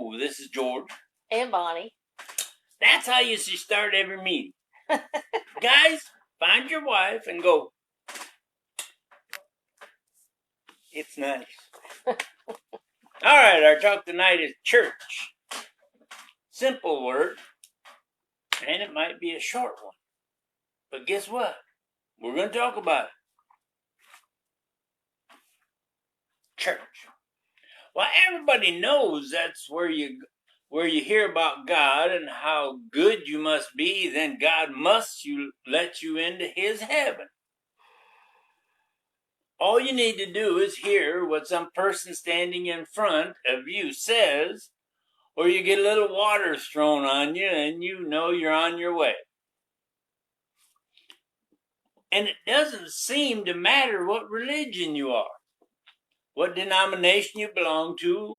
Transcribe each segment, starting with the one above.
Hello, this is George. And Bonnie. That's how you should start every meeting. Guys, find your wife and go. It's nice. All right, our talk tonight is church. Simple word, and it might be a short one. But guess what? We're going to talk about it. Church. Well, everybody knows that's where you hear about God and how good you must be, then God must let you into his heaven. All you need to do is hear what some person standing in front of you says, or you get a little water thrown on you and you know you're on your way. And it doesn't seem to matter what religion you are, what denomination you belong to,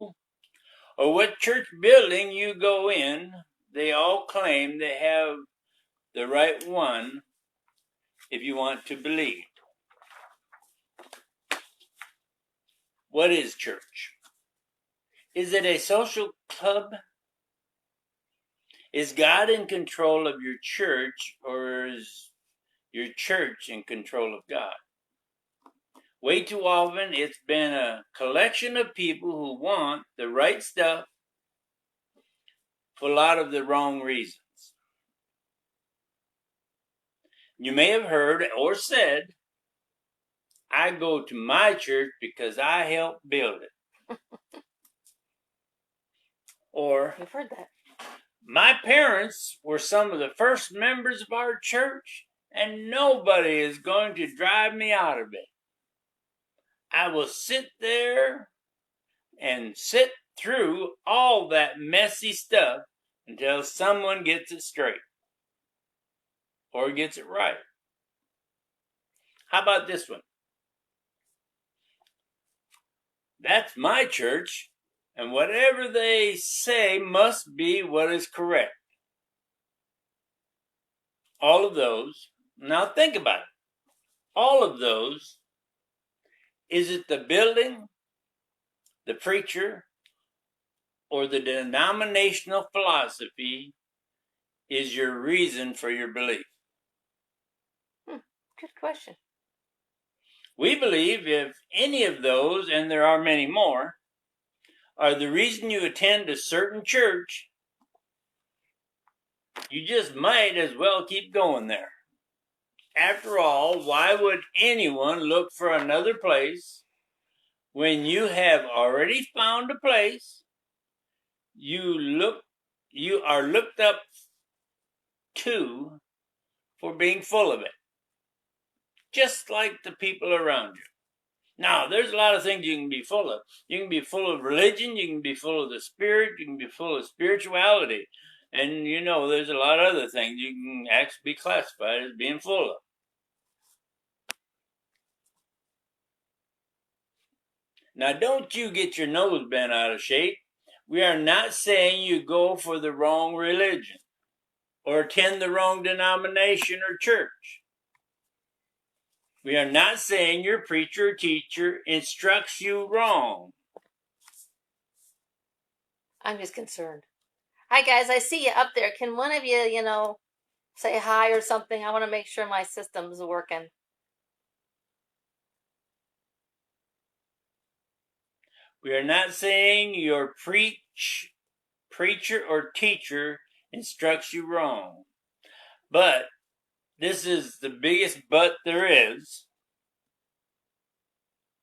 or what church building you go in, they all claim they have the right one if you want to believe. What is church? Is it a social club? Is God in control of your church, or is your church in control of God? Way too often, it's been a collection of people who want the right stuff for a lot of the wrong reasons. You may have heard or said, I go to my church because I helped build it. Or, You've heard that. My parents were some of the first members of our church, and nobody is going to drive me out of it. I will sit there and sit through all that messy stuff until someone gets it straight or gets it right. How about this one? That's my church, and whatever they say must be what is correct. All of those, now think about it. All of those, is it the building, the preacher, or the denominational philosophy is your reason for your belief? Good question. We believe if any of those, and there are many more, are the reason you attend a certain church, you just might as well keep going there. After all, why would anyone look for another place when you have already found a place you are looked up to for being full of it? Just like the people around you. Now, there's a lot of things you can be full of. You can be full of religion, you can be full of the spirit, you can be full of spirituality. And there's a lot of other things you can actually be classified as being full of. Now, don't you get your nose bent out of shape. We are not saying you go for the wrong religion or attend the wrong denomination or church. We are not saying your preacher or teacher instructs you wrong. I'm just concerned. Hi, guys. I see you up there. Can one of you, say hi or something? I want to make sure my system's working. We are not saying your preacher or teacher instructs you wrong. But this is the biggest but there is.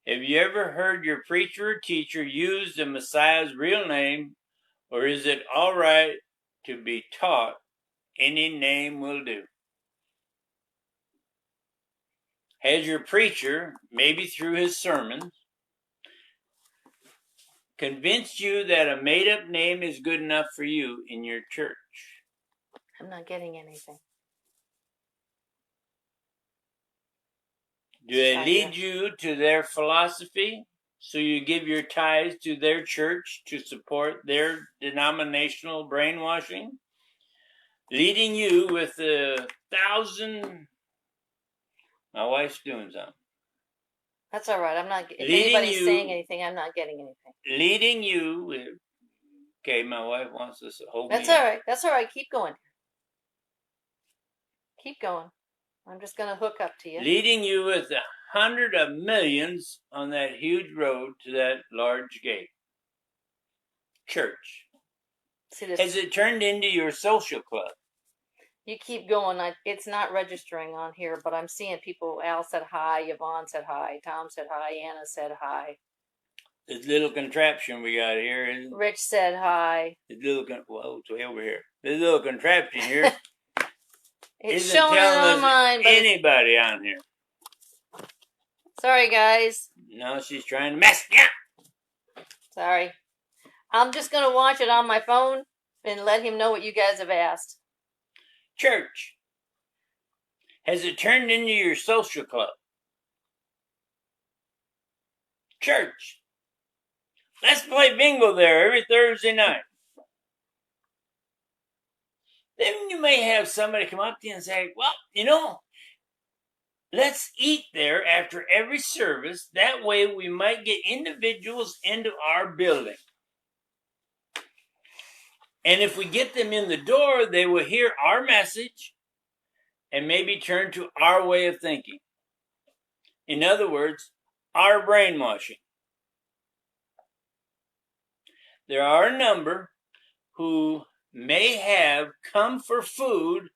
Have you ever heard your preacher or teacher use the Messiah's real name, or is it all right to be taught any name will do? Has your preacher, maybe through his sermons, convinced you that a made-up name is good enough for you in your church? I'm not getting anything. Do they lead you to their philosophy, so you give your tithes to their church to support their denominational brainwashing? Leading you with 1,000... My wife's doing something. That's all right. I'm not. If anybody's saying anything, I'm not getting anything. Leading you with Okay, my wife wants us to hold That's me all up. right. That's all right. Keep going. Keep going. I'm just going to hook up to you. Leading you with 100 of millions on that huge road to that large gate. Church. See this? Has it turned into your social club? You keep going. It's not registering on here, but I'm seeing people. Al said hi. Yvonne said hi. Tom said hi. Anna said hi. This little contraption we got here is Rich said hi. this little whoa, it's way over here. This little contraption here It's isn't showing it telling on us mine, but anybody on here. sorry, guys. No, she's trying to mess me up. Sorry. I'm just going to watch it on my phone and let him know what you guys have asked. Church. Has it turned into your social club? Church. Let's play bingo there every Thursday night. Then you may have somebody come up to you and say, well, let's eat there after every service. That way we might get individuals into our building. And if we get them in the door, they will hear our message and maybe turn to our way of thinking. In other words, our brainwashing. There are a number who may have come for food,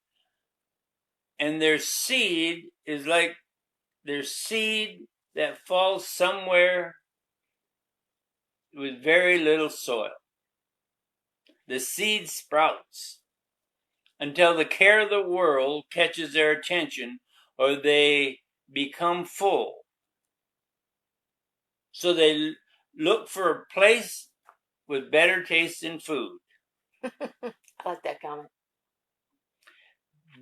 and their seed is like their seed that falls somewhere with very little soil. The seed sprouts until the care of the world catches their attention or they become full. So they look for a place with better taste in food. I like that comment.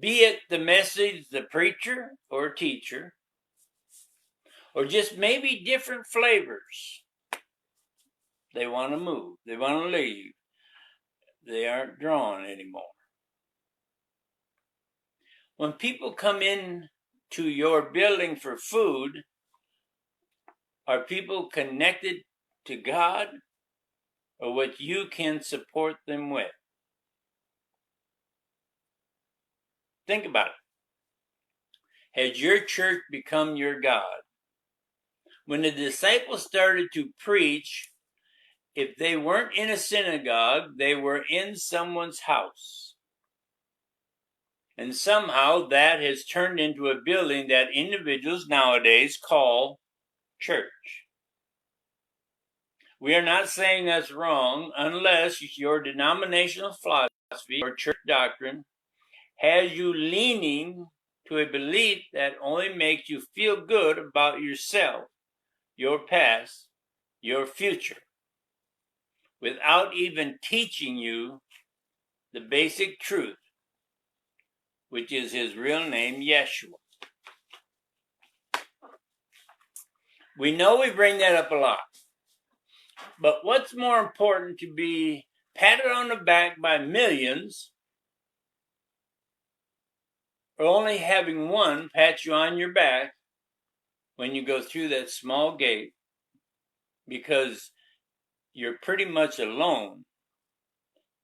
Be it the message, the preacher or teacher, or just maybe different flavors. They want to move. They want to leave. They aren't drawn anymore. When people come in to your building for food, are people connected to God or what you can support them with? Think about it. Has your church become your God? When the disciples started to preach, if they weren't in a synagogue, they were in someone's house. And somehow that has turned into a building that individuals nowadays call church. We are not saying that's wrong unless your denominational philosophy or church doctrine has you leaning to a belief that only makes you feel good about yourself, your past, your future, without even teaching you the basic truth, which is his real name, Yeshua. We know we bring that up a lot. But what's more important to be patted on the back by millions or only having one pat you on your back when you go through that small gate because you're pretty much alone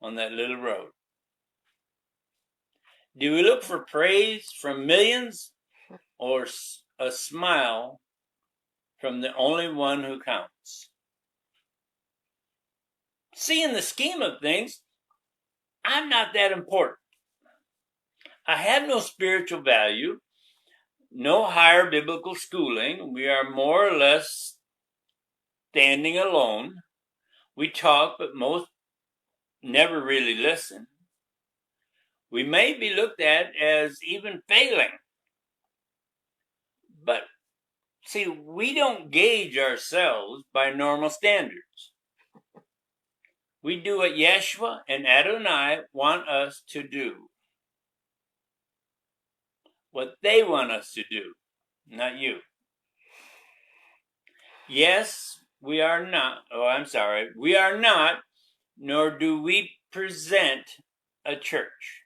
on that little road? Do we look for praise from millions or a smile from the only one who counts? See, in the scheme of things, I'm not that important. I have no spiritual value, no higher biblical schooling. We are more or less standing alone. We talk, but most never really listen. We may be looked at as even failing. But see, we don't gauge ourselves by normal standards. We do what Yeshua and Adonai want us to do. What they want us to do, not you. Yes, we are not, we are not, nor do we present a church.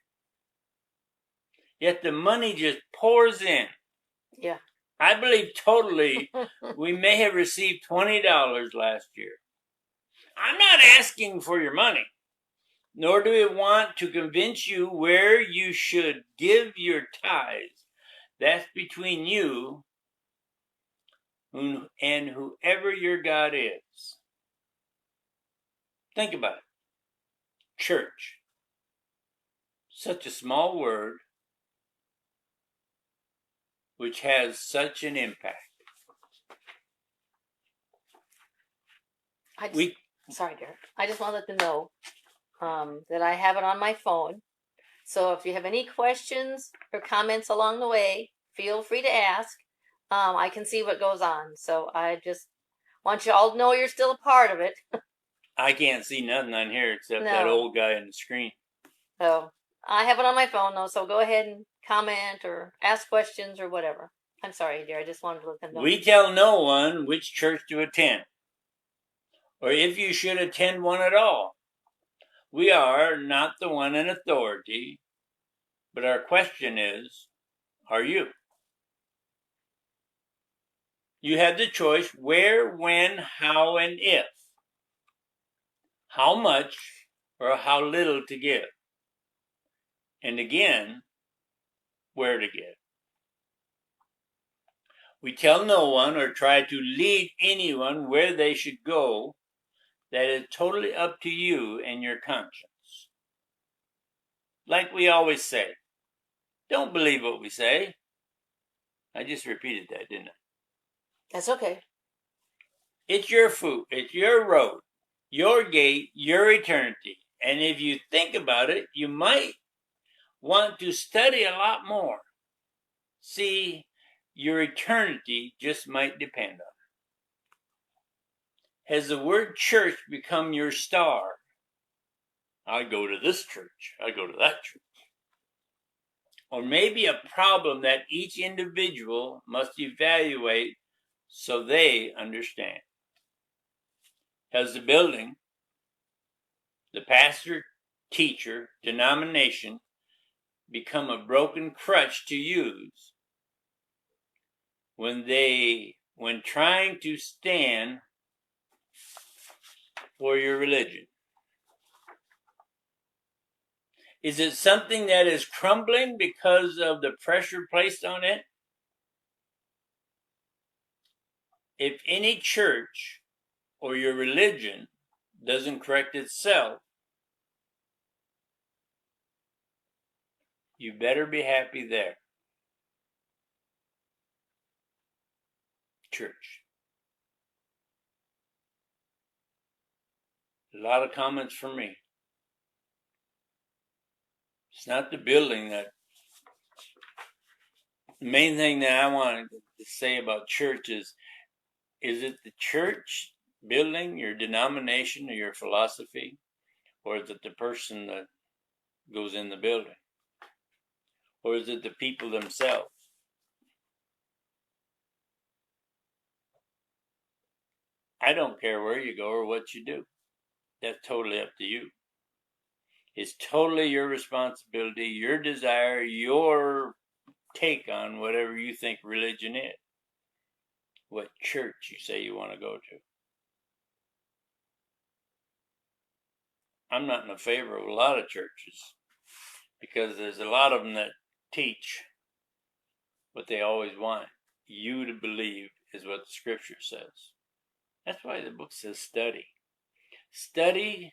Yet the money just pours in. Yeah. I believe totally we may have received $20 last year. I'm not asking for your money. nor do we want to convince you where you should give your tithes. That's between you and whoever your God is. Think about it. Church. Such a small word, which has such an impact. Sorry, Derek. I just want to let them know that I have it on my phone. So if you have any questions or comments along the way, feel free to ask. I can see what goes on. So I just want you all to know you're still a part of it. I can't see nothing on here except No. that old guy on the screen. So I have it on my phone though. So go ahead and comment or ask questions or whatever. I'm sorry, dear. I just wanted to let them know. We tell no one which church to attend, or if you should attend one at all. We are not the one in authority, but our question is, are you? You have the choice where, when, how, and if. How much or how little to give. And again, where to give. We tell no one or try to lead anyone where they should go. That is totally up to you and your conscience. Like we always say, don't believe what we say. I just repeated that, didn't I? That's okay. It's your food, it's your road, your gate, your eternity. And if you think about it, you might want to study a lot more. See, your eternity just might depend on it. Has the word church become your star? I go to this church, I go to that church. Or maybe a problem that each individual must evaluate so they understand. Has the building, the pastor, teacher, denomination become a broken crutch to use when trying to stand for your religion? Is it something that is crumbling because of the pressure placed on it? If any church or your religion doesn't correct itself, you better be happy there. Church. A lot of comments from me. It's not the building that. The main thing that I wanted to say about church is it the church building, your denomination, or your philosophy? Or is it the person that goes in the building? Or is it the people themselves? I don't care where you go or what you do. That's totally up to you. It's totally your responsibility, your desire, your take on whatever you think religion is. What church you say you want to go to. I'm not in favor of a lot of churches because there's a lot of them that teach what they always want you to believe is what the scripture says. That's why the book says study. Study,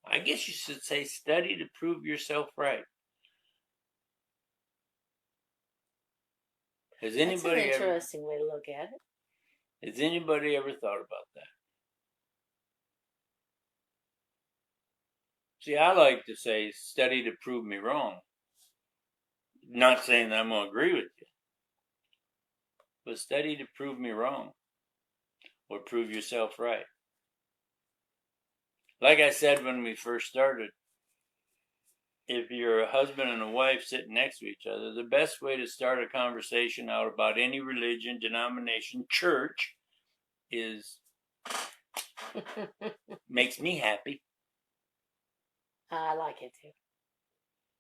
I guess you should say study to prove yourself right. Has anybody That's an interesting way to look at it. Has anybody ever thought about that? See, I like to say study to prove me wrong. Not saying that I'm going to agree with you, but study to prove me wrong or prove yourself right. Like I said when we first started, if you're a husband and a wife sitting next to each other, the best way to start a conversation out about any religion, denomination, church is makes me happy. I like it too.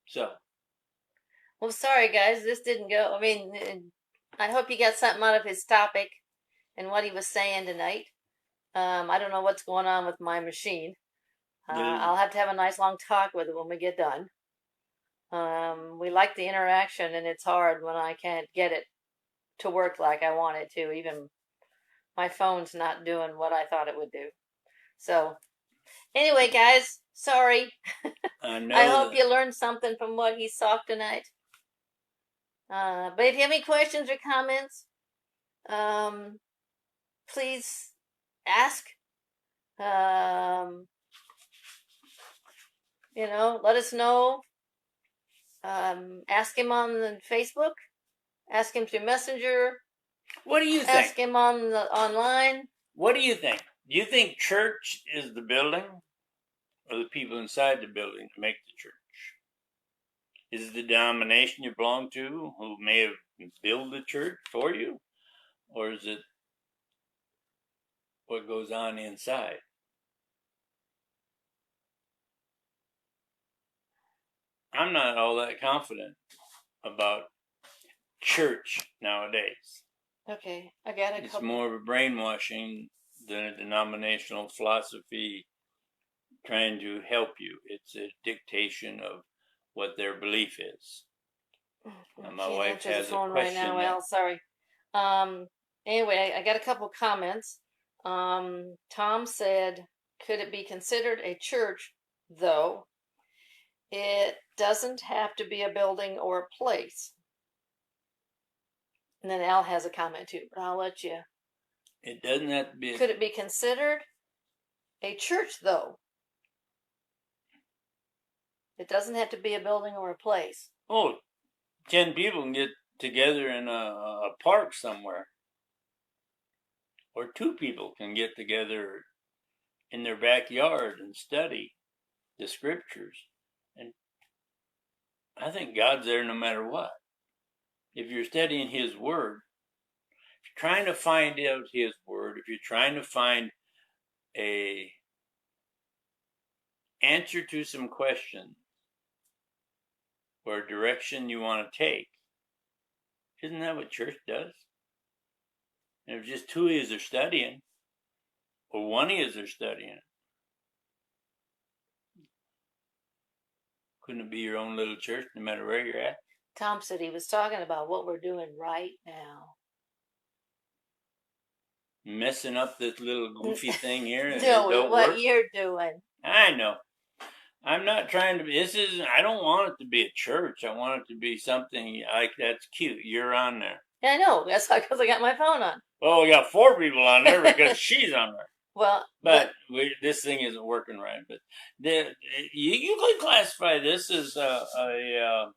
So. Well, sorry guys, this didn't go. I mean, I hope you got something out of his topic and what he was saying tonight. I don't know what's going on with my machine. I'll have to have a nice long talk with it when we get done. We like the interaction, and it's hard when I can't get it to work like I want it to. Even my phone's not doing what I thought it would do. So, anyway, guys, sorry. I hope you learned something from what he talked tonight. But if you have any questions or comments, please ask. Let us know. Ask him on the Facebook. Ask him through Messenger. What do you think? Ask him online. What do you think? Do you think church is the building or the people inside the building to make the church? Is it the denomination you belong to who may have built the church for you? Or is it what goes on inside? I'm not all that confident about church nowadays. Okay, I got a couple. It's more of a brainwashing than a denominational philosophy trying to help you. It's a dictation of what their belief is. And my wife has a question right now. Well, sorry. Anyway, I got a couple comments. Tom said, could it be considered a church, though? It doesn't have to be a building or a place. And then Al has a comment too, but I'll let you. It doesn't have to be. Could it be considered a church, though? It doesn't have to be a building or a place. Oh, 10 people can get together in a park somewhere. Or 2 people can get together in their backyard and study the scriptures. And I think God's there no matter what. If you're studying His Word, if you're trying to find out His Word, if you're trying to find a answer to some questions or a direction you want to take, isn't that what church does? And if just 2 of you are studying, or 1 of you are studying, couldn't it be your own little church no matter where you're at? Tom said he was talking about what we're doing right now. Messing up this little goofy thing here. No, what you're doing. I know. I'm not trying to be, I don't want it to be a church. I want it to be something like that's cute. You're on there. Yeah, I know. That's because I got my phone on. Well, we got 4 people on there because she's on there. Well, but this thing isn't working right. But you could classify this as a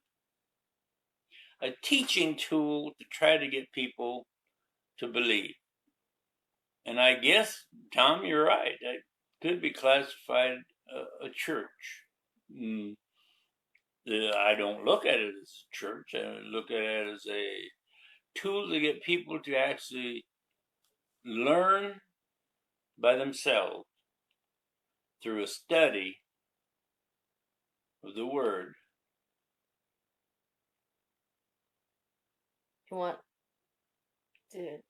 teaching tool to try to get people to believe. And I guess, Tom, you're right. It could be classified a church. I don't look at it as a church. I look at it as a tool to get people to actually learn by themselves through a study of the Word. You want to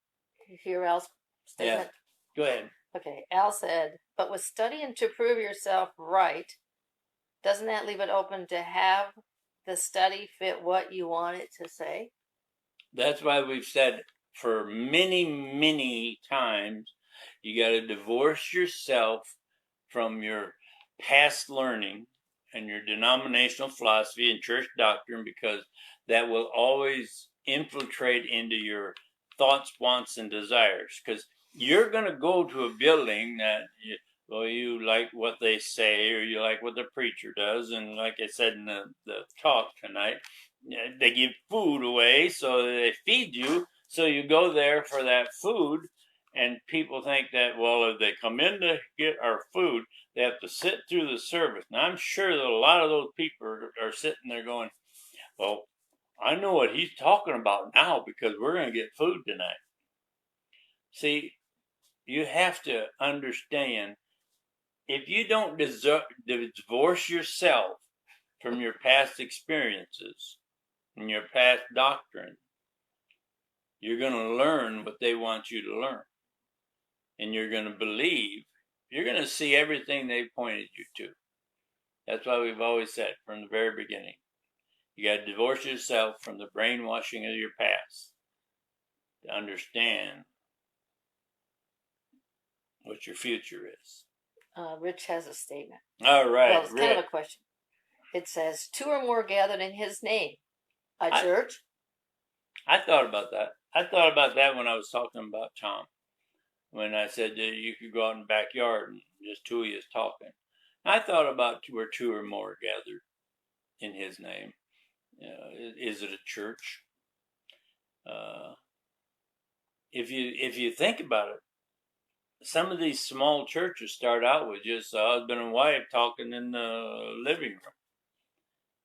hear Al's statement? Yeah. Go ahead. Okay, Al said, but with studying to prove yourself right, doesn't that leave it open to have the study fit what you want it to say? That's why we've said for many, many times, you got to divorce yourself from your past learning and your denominational philosophy and church doctrine, because that will always infiltrate into your thoughts, wants, and desires. Because you're going to go to a building that, you like what they say, or you like what the preacher does. And like I said in the talk tonight, they give food away, so they feed you. So you go there for that food. And people think that, well, if they come in to get our food, they have to sit through the service. Now, I'm sure that a lot of those people are sitting there going, well, I know what he's talking about now because we're going to get food tonight. See, you have to understand, if you don't divorce yourself from your past experiences and your past doctrine, you're going to learn what they want you to learn. And you're going to believe you're going to see everything they pointed you to. That's why we've always said from the very beginning, you got to divorce yourself from the brainwashing of your past to understand what your future is. Rich has a statement. All right, Well, it's Rick. kind of a question. It says, 2 or more gathered in his name. A church? I thought about that. I thought about that when I was talking about Tom. When I said that you could go out in the backyard and just 2 of you is talking. I thought about where 2 or more gathered in his name. Is it a church? If you think about it, some of these small churches start out with just a husband and wife talking in the living room.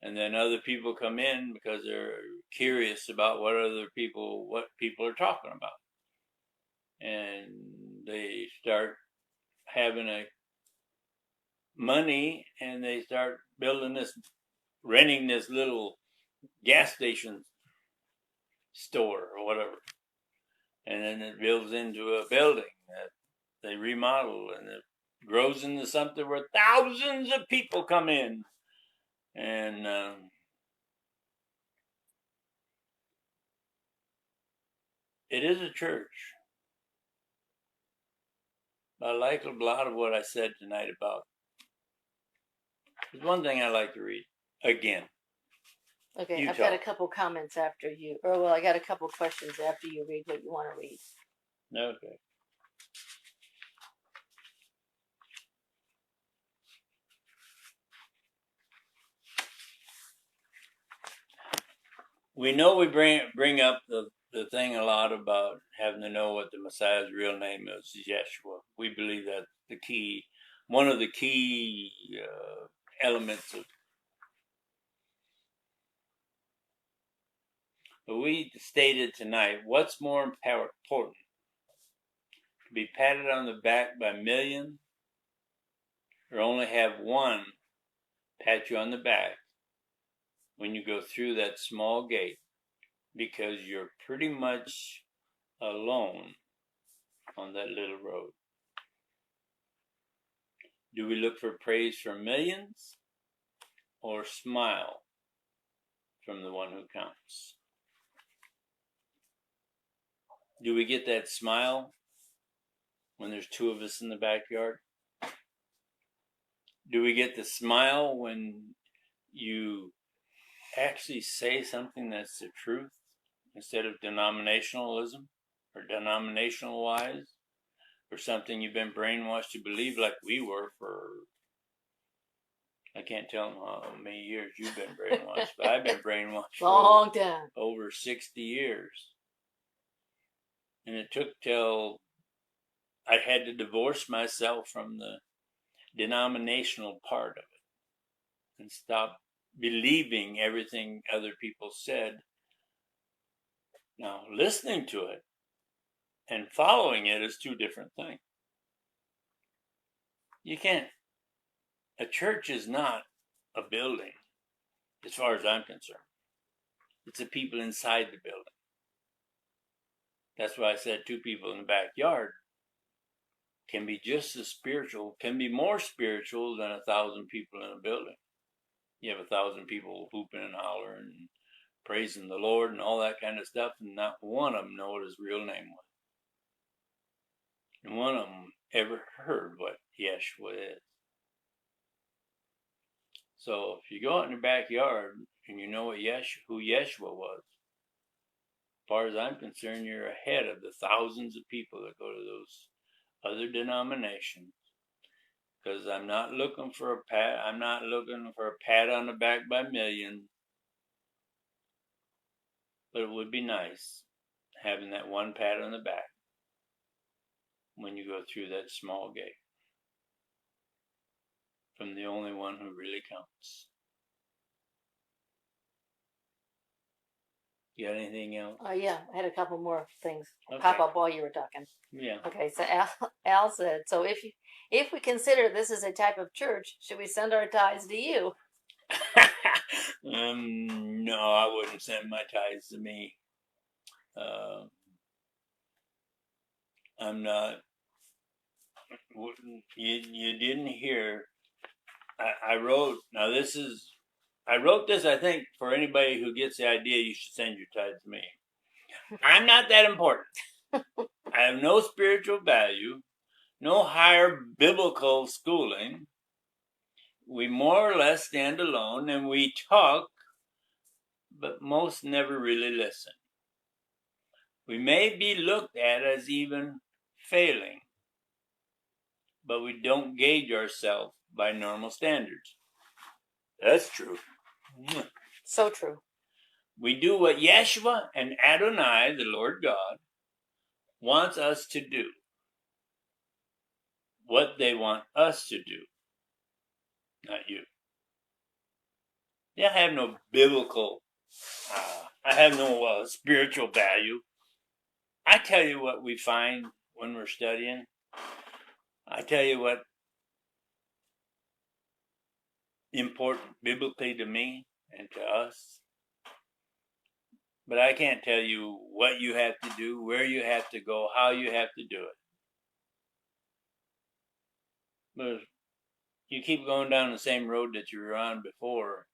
And then other people come in because they're curious about what people are talking about. And they start having money, and they start renting this little gas station store or whatever. And then it builds into a building that they remodel, and it grows into something where thousands of people come in. And it is a church. I like a lot of what I said tonight about. There's one thing I like to read again. Okay, I've got a couple comments after you. Or, well, I got a couple questions after you read what you want to read. Okay. We know we bring up the thing a lot about having to know what the Messiah's real name is, Yeshua. We believe that one of the key elements of. But we stated tonight, what's more important? To be patted on the back by millions, or only have one pat you on the back when you go through that small gate, because you're pretty much alone on that little road. Do we look for praise from millions, or smile from the one who counts? Do we get that smile when there's 2 of us in the backyard? Do we get the smile when you actually say something that's the truth instead of denominationalism or denominational wise, or something you've been brainwashed to believe, like we were for, I can't tell them how many years you've been brainwashed, but I've been brainwashed long time, over 60 years. And it took till I had to divorce myself from the denominational part of it and stop believing everything other people said. Now, listening to it and following it is 2 different things. You can't. A church is not a building, as far as I'm concerned. It's the people inside the building. That's why I said 2 people in the backyard can be just as spiritual, can be more spiritual than 1,000 people in a building. You have 1,000 people whooping and hollering and praising the Lord and all that kind of stuff, and not one of them know what his real name was. And one of them ever heard what Yeshua is. So if you go out in the backyard and you know who Yeshua was, as far as I'm concerned, you're ahead of the thousands of people that go to those other denominations. Because I'm not looking for a pat. I'm not looking for a pat on the back by millions. But it would be nice having that one pat on the back when you go through that small gate from the only one who really counts. You got anything else? Yeah, I had a couple more things Okay. pop up while you were talking. Yeah. Okay, so Al said, so if we consider this as a type of church, should we send our tithes to you? No, I wouldn't send my tithes to me. I'm not You didn't hear. I wrote. Now this is. I wrote this. I think for anybody who gets the idea, you should send your tithe to me. I'm not that important. I have no spiritual value, no higher biblical schooling. We more or less stand alone, and we talk, but most never really listen. We may be looked at as even failing, but we don't gauge ourselves by normal standards. That's true. So true. We do what Yeshua and Adonai, the Lord God, wants us to do. What they want us to do, not you. Yeah, I have no biblical, I have no spiritual value. I tell you what we find when we're studying. I tell you what important biblically to me and to us. But I can't tell you what you have to do, where you have to go, how you have to do it. But if you keep going down the same road that you were on before,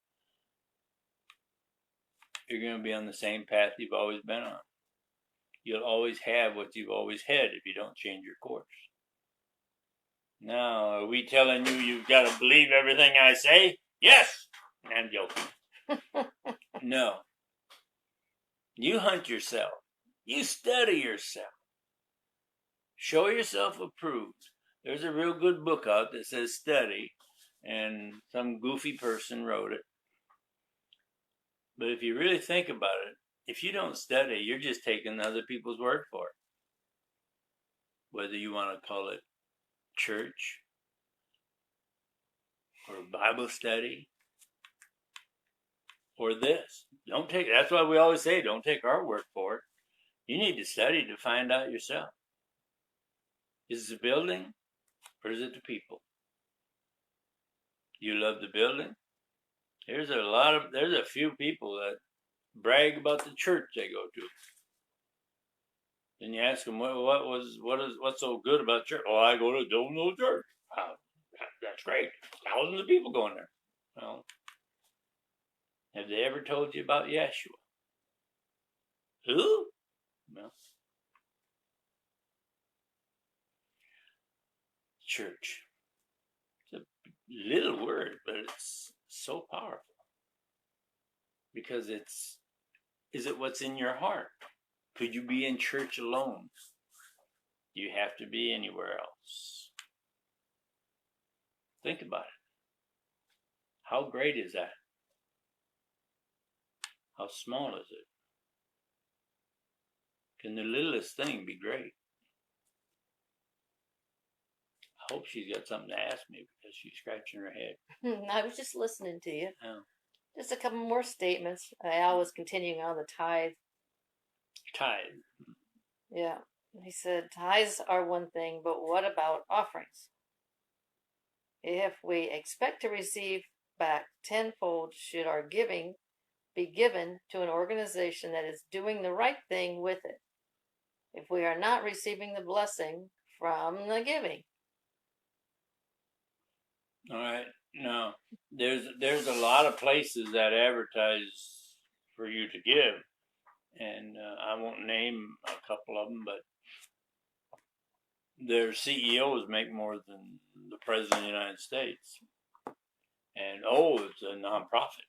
you're going to be on the same path you've always been on. You'll always have what you've always had if you don't change your course. Now, are we telling you you've got to believe everything I say? Yes! I'm joking. No. You hunt yourself. You study yourself. Show yourself approved. There's a real good book out that says study, and some goofy person wrote it. But if you really think about it, if you don't study, you're just taking other people's word for it. Whether you want to call it church or Bible study or this. Don't take, that's why we always say, don't take our word for it. You need to study to find out yourself. Is it the building or is it the people? You love the building? There's a few people that brag about the church they go to. Then you ask them, what's so good about church? Oh, I go to no church. Wow, that's great. Thousands of people going there. Well, have they ever told you about Yeshua? Who? Well, church. It's a little word, but it's so powerful. Because is it what's in your heart? Could you be in church alone? Do you have to be anywhere else? Think about it. How great is that? How small is it? Can the littlest thing be great? I hope she's got something to ask me because she's scratching her head. I was just listening to you. Oh. Just a couple more statements. Al was continuing on the tithe. Tithe. Yeah. He said, tithes are one thing, but what about offerings? If we expect to receive back tenfold, should our giving be given to an organization that is doing the right thing with it, if we are not receiving the blessing from the giving? All right. No, there's a lot of places that advertise for you to give, and I won't name a couple of them, but their CEOs make more than the President of the United States. And it's a nonprofit.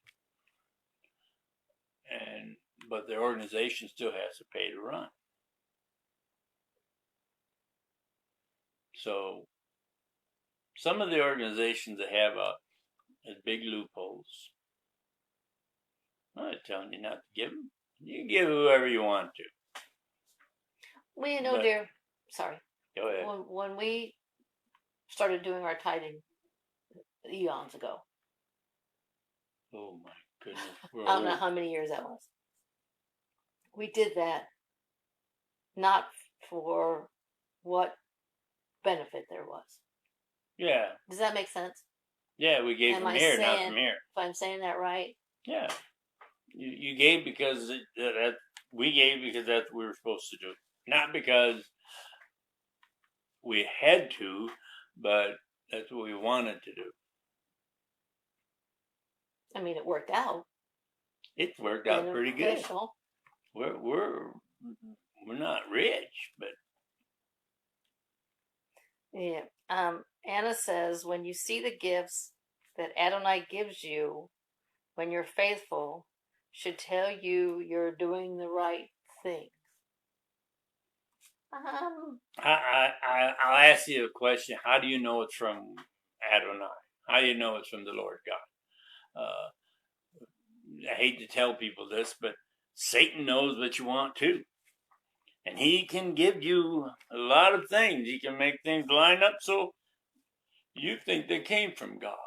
But their organization still has to pay to run. So some of the organizations that have big loopholes, I'm not telling you not to give them. You can give whoever you want to. Well, you know, dear, sorry. Go ahead. When we started doing our tithing eons ago. Oh my goodness. I don't know how many years that was. We did that not for what benefit there was. Yeah. Does that make sense? Yeah, we gave from here, not from here. If I'm saying that right? Yeah. You gave because we gave because that's what we were supposed to do. Not because we had to, but that's what we wanted to do. I mean, it worked out. It's worked out pretty good. Beneficial. We're not rich, but Yeah. Anna says, when you see the gifts that Adonai gives you, when you're faithful, should tell you you're doing the right thing. I'll ask you a question. How do you know it's from Adonai? How do you know it's from the Lord God? I hate to tell people this, but Satan knows what you want too. And he can give you a lot of things. He can make things line up so you think they came from God.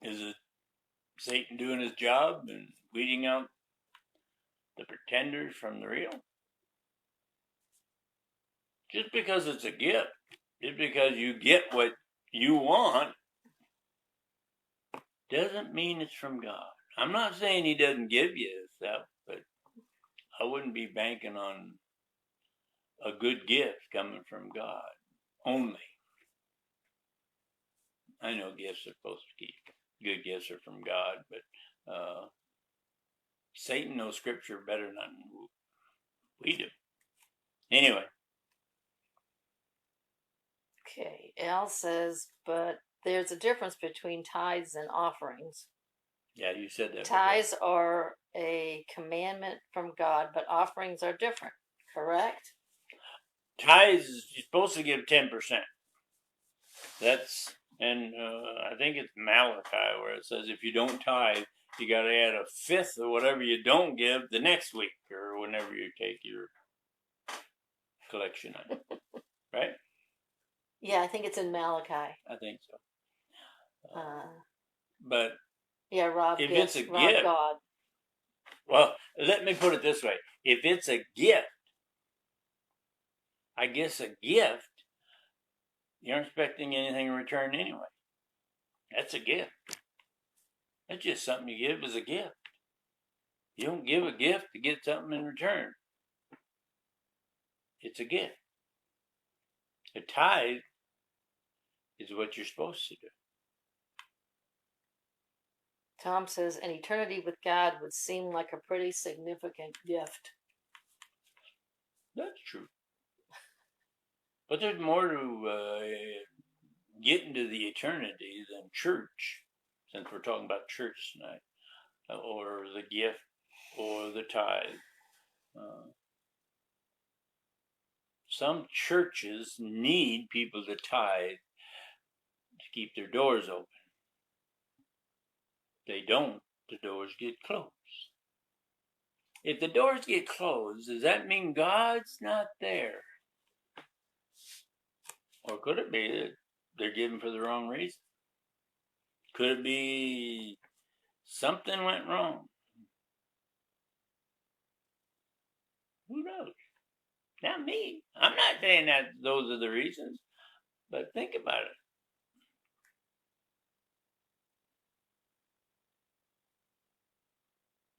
Is it Satan doing his job and weeding out the pretenders from the real? Just because it's a gift, just because you get what you want, doesn't mean it's from God. I'm not saying he doesn't give you stuff, but I wouldn't be banking on a good gift coming from God only. I know gifts are supposed to keep. Good gifts are from God, but Satan knows Scripture better than we do. Anyway. Okay, Al says, but there's a difference between tithes and offerings. Yeah, you said that. Tithes are a commandment from God, but offerings are different, correct? Tithes, you're supposed to give 10%. That's, and I think it's Malachi where it says if you don't tithe, you got to add a fifth of whatever you don't give the next week or whenever you take your collection item. Right? Yeah, I think it's in Malachi. I think so. But yeah, Rob. If it's a Rob gift, God. Well, let me put it this way: if it's a gift, I guess a gift, you aren't expecting anything in return anyway. That's a gift. That's just something you give as a gift. You don't give a gift to get something in return. It's a gift. A tithe is what you're supposed to do. Tom says an eternity with God would seem like a pretty significant gift. That's true. But there's more to getting to the eternity than church, since we're talking about church tonight, or the gift, or the tithe. Some churches need people to tithe to keep their doors open. If they don't, the doors get closed. If the doors get closed, does that mean God's not there? Or could it be that they're giving for the wrong reason? Could it be something went wrong? Who knows? Not me. I'm not saying that those are the reasons, but think about it.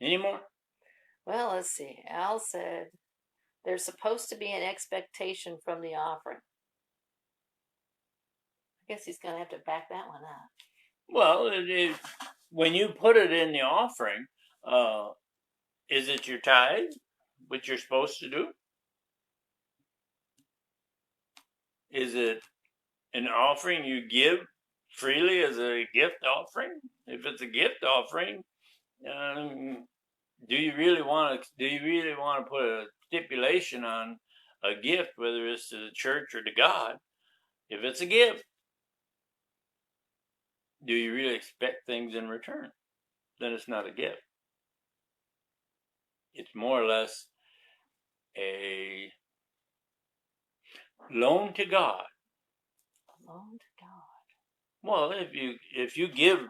Any more? Well, let's see. Al said there's supposed to be an expectation from the offering. I guess he's going to have to back that one up. Well, when you put it in the offering, is it your tithe, which you're supposed to do? Is it an offering you give freely as a gift offering? If it's a gift offering, do you really want to put a stipulation on a gift, whether it's to the church or to God? If it's a gift, do you really expect things in return? Then it's not a gift. It's more or less a loan to God. Loan to God. Well, if you give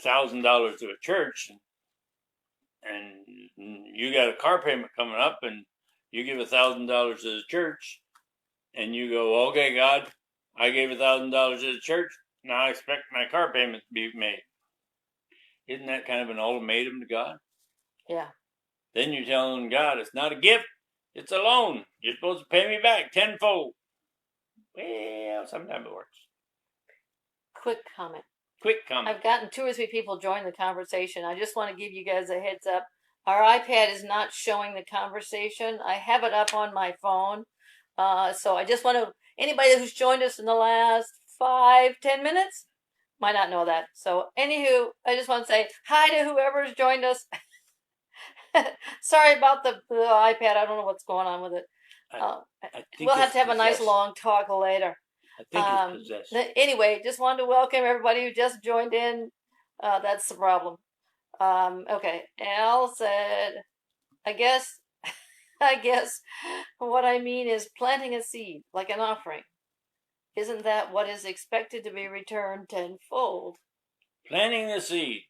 $1,000 to a church and you got a car payment coming up and you give $1,000 to the church and you go, okay, God, I gave $1,000 to the church. Now I expect my car payment to be made. Isn't that kind of an ultimatum to God? Yeah. Then you're telling God it's not a gift, It's a loan. You're supposed to pay me back tenfold. Well, sometimes it works. Quick comment. Quick comment. I've gotten 2 or 3 people join the conversation. I just want to give you guys a heads up. Our iPad is not showing the conversation. I have it up on my phone. So I just want to, anybody who's joined us in the last 5-10 minutes might not know that. So anywho, I just want to say hi to whoever's joined us. Sorry about the iPad. I don't know what's going on with it. I think We'll have it's to have a nice possessed. long talk later. I think it's possessed. Anyway, just wanted to welcome everybody who just joined in. That's the problem. Okay, Al said, I guess what I mean is planting a seed, like an offering. Isn't that what is expected to be returned tenfold? Planting the seed.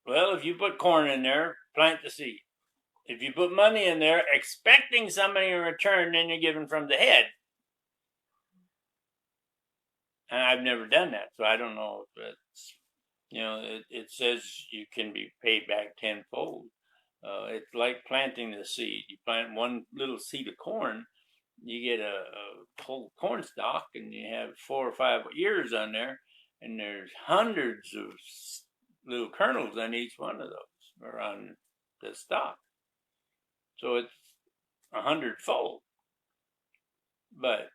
Well, if you put corn in there, plant the seed. If you put money in there, expecting something in return, then you're giving from the head. And I've never done that, so I don't know if it's, it says you can be paid back tenfold. It's like planting the seed. You plant one little seed of corn, you get a whole corn stalk, and you have 4 or 5 ears on there, and there's hundreds of little kernels on each one of those, or on the stalk. So it's 100-fold. But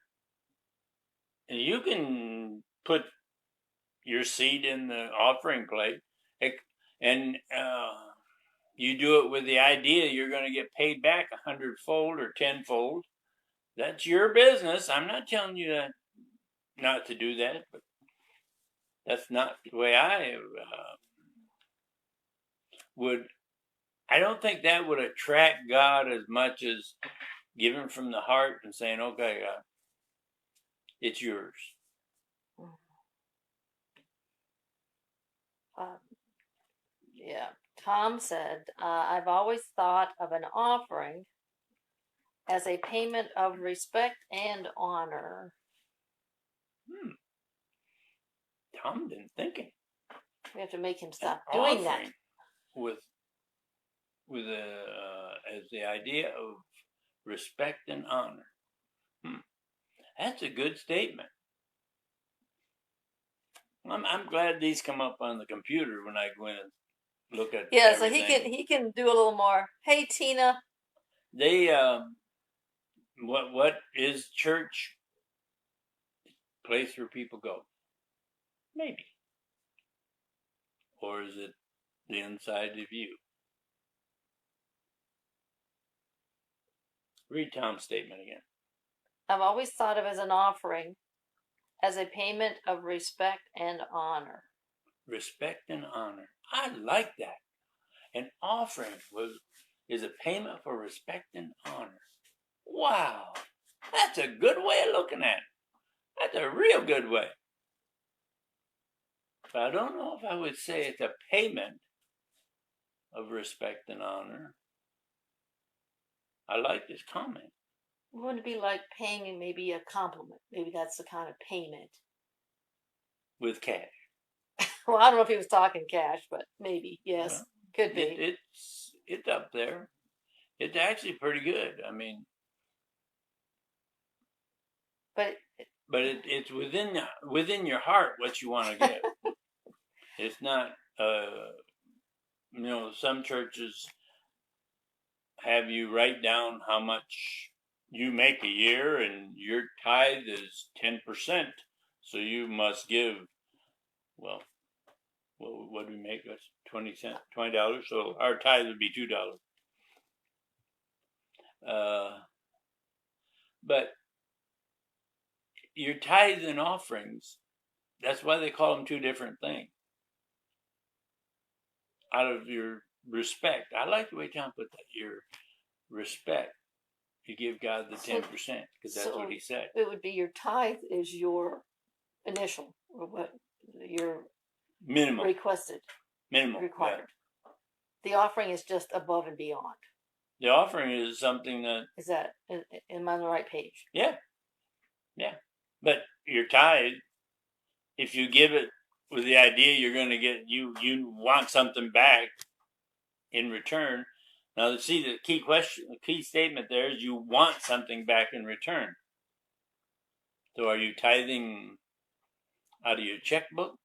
you can put your seed in the offering plate, and you do it with the idea you're going to get paid back 100-fold or 10-fold. That's your business. I'm not telling you not to do that, but that's not the way I would. I don't think that would attract God as much as giving from the heart and saying, okay, God, it's yours. Yeah. Tom said, I've always thought of an offering as a payment of respect and honor. Tom didn't think it. We have to make him stop doing that. With as the idea of respect and honor. That's a good statement. I'm glad these come up on the computer when I go in and look at. Yeah, everything. so he can do a little more. Hey, Tina. They what is church? Place where people go. Maybe. Or is it the inside of you? Read Tom's statement again. I've always thought of it as an offering, as a payment of respect and honor. Respect and honor. I like that. An offering is a payment for respect and honor. Wow. That's a good way of looking at it. That's a real good way. But I don't know if I would say it's a payment of respect and honor. I like this comment. Wouldn't it be like paying maybe a compliment? Maybe that's the kind of payment. With cash. Well, I don't know if he was talking cash, but maybe, yes. Well, could be. It's up there. It's actually pretty good. I mean, but it's within your heart what you want to give. It's not. Some churches have you write down how much you make a year, and your tithe is 10%. So you must give. Well, what do we make? That's $20. So our tithe would be $2. But your tithes and offerings, that's why they call them 2 different things. Out of your respect. I like the way Tom put that. Your respect. You give God the 10%, because that's what he said. It would be your tithe is your initial, or what your minimum requested. Minimum. Required. Yeah. The offering is just above and beyond. The offering is something that... Is that, am I on the right page? Yeah. Yeah. But your tithe, if you give it with the idea you're going to get, you want something back in return, Now, see, the key statement there is you want something back in return. So, are you tithing out of your checkbook?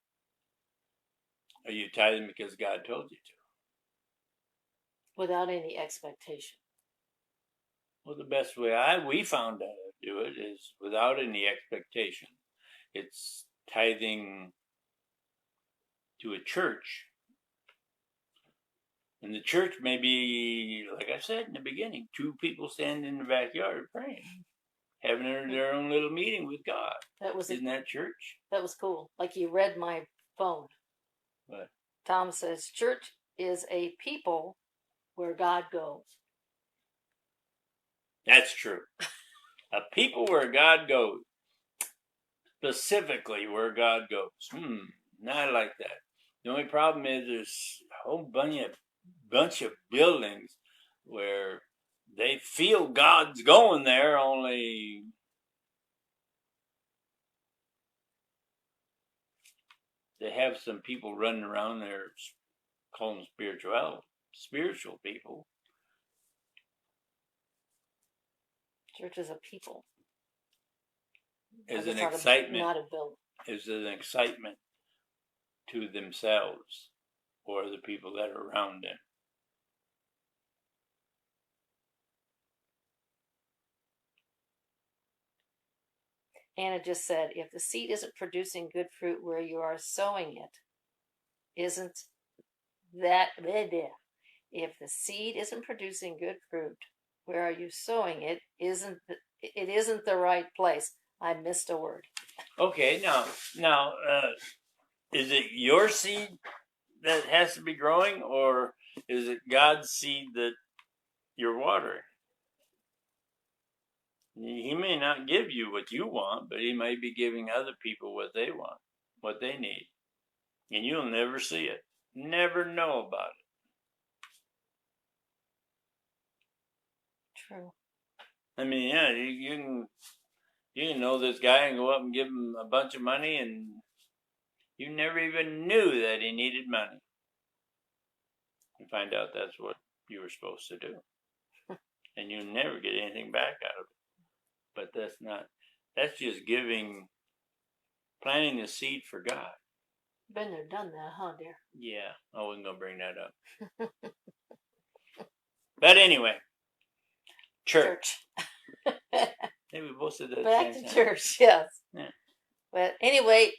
Are you tithing because God told you to? Without any expectation. Well, the best way we found out to do it is without any expectation. It's tithing to a church. And the church may be, like I said in the beginning, 2 people standing in the backyard praying, having their own little meeting with God. Isn't that church? That was cool. Like you read my phone. What? Tom says, church is a people where God goes. That's true. A people where God goes. Specifically where God goes. I like that. The only problem is there's a whole bunch of buildings where they feel God's going there, only they have some people running around there calling them spiritual people. Church is a people. Is an excitement. Not a building. Is an excitement to themselves or the people that are around them. Anna just said, if the seed isn't producing good fruit where you are sowing it, isn't that if the seed isn't producing good fruit where are you sowing it, it isn't the right place. I missed a word. Okay, now, is it your seed that has to be growing, or is it God's seed that you're watering? He may not give you what you want, but he may be giving other people what they want, what they need. And you'll never see it. Never know about it. True. I mean, yeah, you can know this guy and go up and give him a bunch of money, and you never even knew that he needed money. You find out that's what you were supposed to do. And you never get anything back out of it. But that's just planting the seed for God. Been there, done that, huh, dear? Yeah, I wasn't going to bring that up. But anyway, church. Maybe we both said that. Back to church, yes. Yeah. But anyway,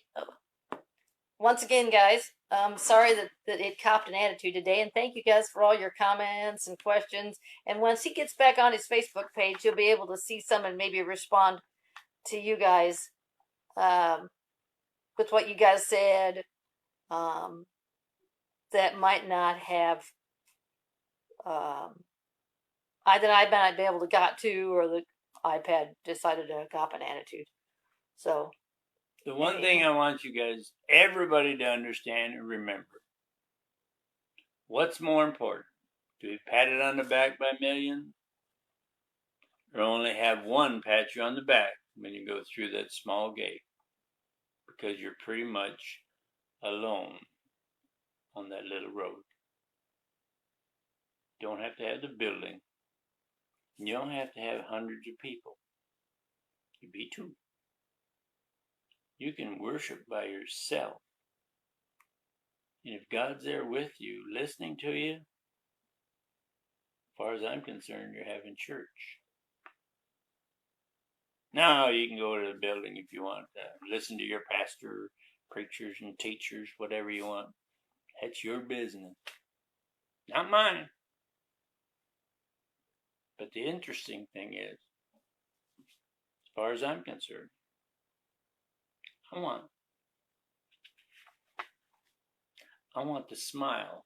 once again, guys, I'm sorry that it copped an attitude today, and thank you guys for all your comments and questions. And once he gets back on his Facebook page, he'll be able to see some and maybe respond to you guys with what you guys said that might not have that I might not be able to got to, or the iPad decided to cop an attitude. So the one thing I want you guys, everybody, to understand and remember, what's more important? To be patted on the back by millions, or only have one pat you on the back when you go through that small gate? Because you're pretty much alone on that little road. You don't have to have the building. You don't have to have hundreds of people. You be 2. You can worship by yourself. And if God's there with you, listening to you, as far as I'm concerned, you're having church. Now you can go to the building if you want to listen to your pastor, preachers and teachers, whatever you want. That's your business, not mine. But the interesting thing is, as far as I'm concerned, I want the smile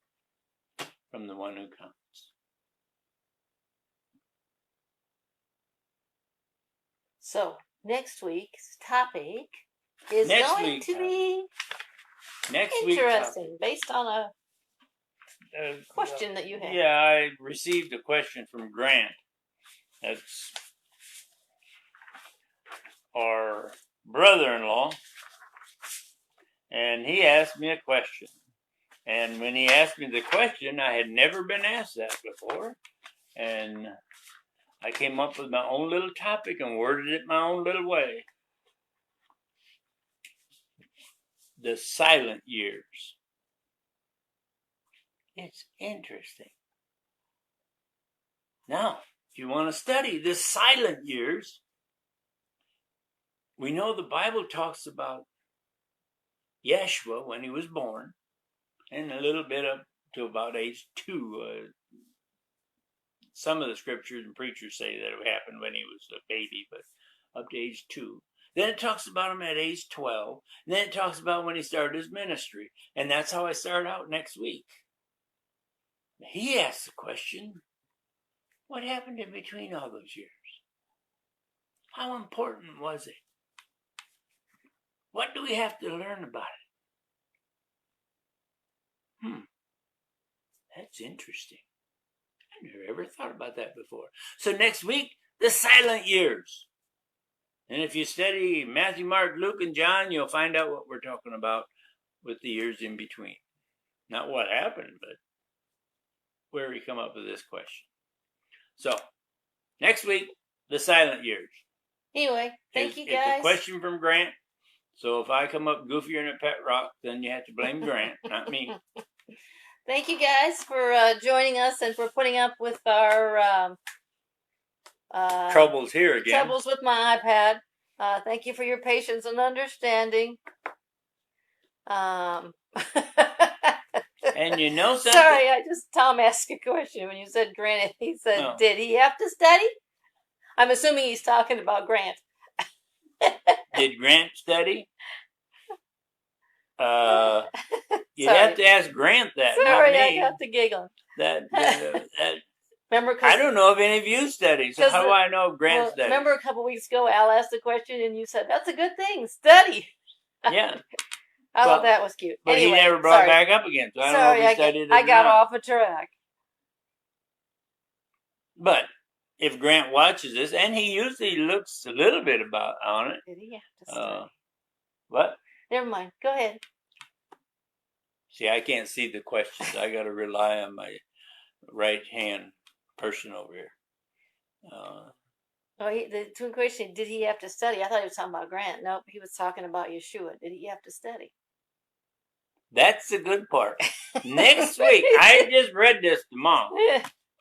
from the one who comes. So next week's topic is going to be interesting, based on a question that you had. Yeah, I received a question from Grant. That's our brother-in-law. And he asked me a question. And when he asked me the question, I had never been asked that before. And I came up with my own little topic and worded it my own little way. The silent years. It's interesting. Now, if you want to study the silent years, we know the Bible talks about Yeshua when he was born, and a little bit up to about age 2. Some of the scriptures and preachers say that it happened when he was a baby, but up to age 2. Then it talks about him at age 12. And then it talks about when he started his ministry. And that's how I start out next week. He asked the question, what happened in between all those years? How important was it? What do we have to learn about it? That's interesting. I never ever thought about that before. So next week, the silent years. And if you study Matthew, Mark, Luke, and John, you'll find out what we're talking about with the years in between. Not what happened, but where we come up with this question. So, next week, the silent years. Anyway, thank you guys. It's a question from Grant. So if I come up goofier than a pet rock, then you have to blame Grant, not me. Thank you guys for joining us and for putting up with our troubles here again. Troubles with my iPad. Thank you for your patience and understanding. And you know something? Sorry, Tom asked a question when you said Grant. He said, Did he have to study? I'm assuming he's talking about Grant. Did Grant study? You'd have to ask Grant that. Sorry, not me. I got to giggling. Remember, I don't know if any of you study, so how do I know if Grant studied? Remember a couple weeks ago, Al asked a question, and you said, that's a good thing, study. Yeah. I thought that was cute. But anyway, he never brought it back up again, so I don't know if he studied it or I got not. off a track. But if Grant watches this, and he usually looks a little bit on it. Did he have to study? What? Never mind. Go ahead. See, I can't see the questions. I got to rely on my right-hand person over here. The twin question, did he have to study? I thought he was talking about Grant. Nope, he was talking about Yeshua. Did he have to study? That's the good part. Next week, I just read this to Mom.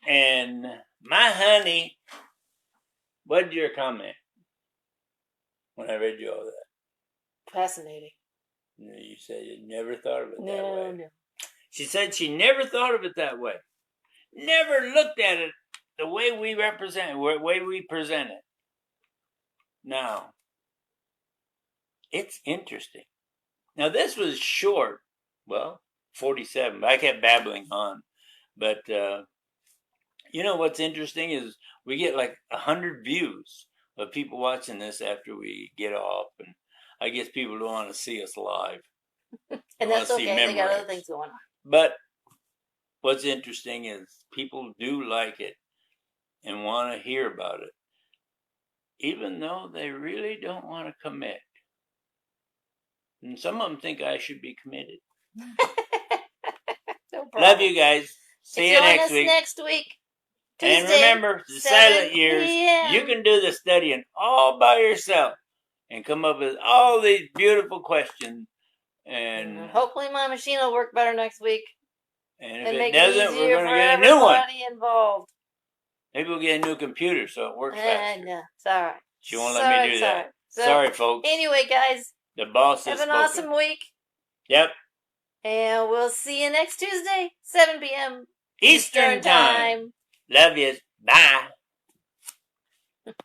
And my honey, what's your comment when I read you all that? Fascinating. You said you never thought of it that way. No. She said she never thought of it that way. Never looked at it the way we represent it, the way we present it. Now, it's interesting. Now, this was short. Well, 47. But I kept babbling on. But, you know what's interesting is we get like 100 views of people watching this after we get off. And I guess people don't want to see us live. And that's okay. They got other things going on. But what's interesting is people do like it and want to hear about it, even though they really don't want to commit. And some of them think I should be committed. No problem. Love you guys. See you next week. Next week. Tuesday, and remember, the silent years, you can do the studying all by yourself and come up with all these beautiful questions. And hopefully my machine will work better next week. And if it doesn't, we're going to get a new one. Involved. Maybe we'll get a new computer so it works faster. No, it's all right. She won't let me do that. So, sorry, folks. Anyway, guys. The boss has spoken. Have an awesome week. Yep. And we'll see you next Tuesday, 7 p.m. Eastern time. Love you. Bye.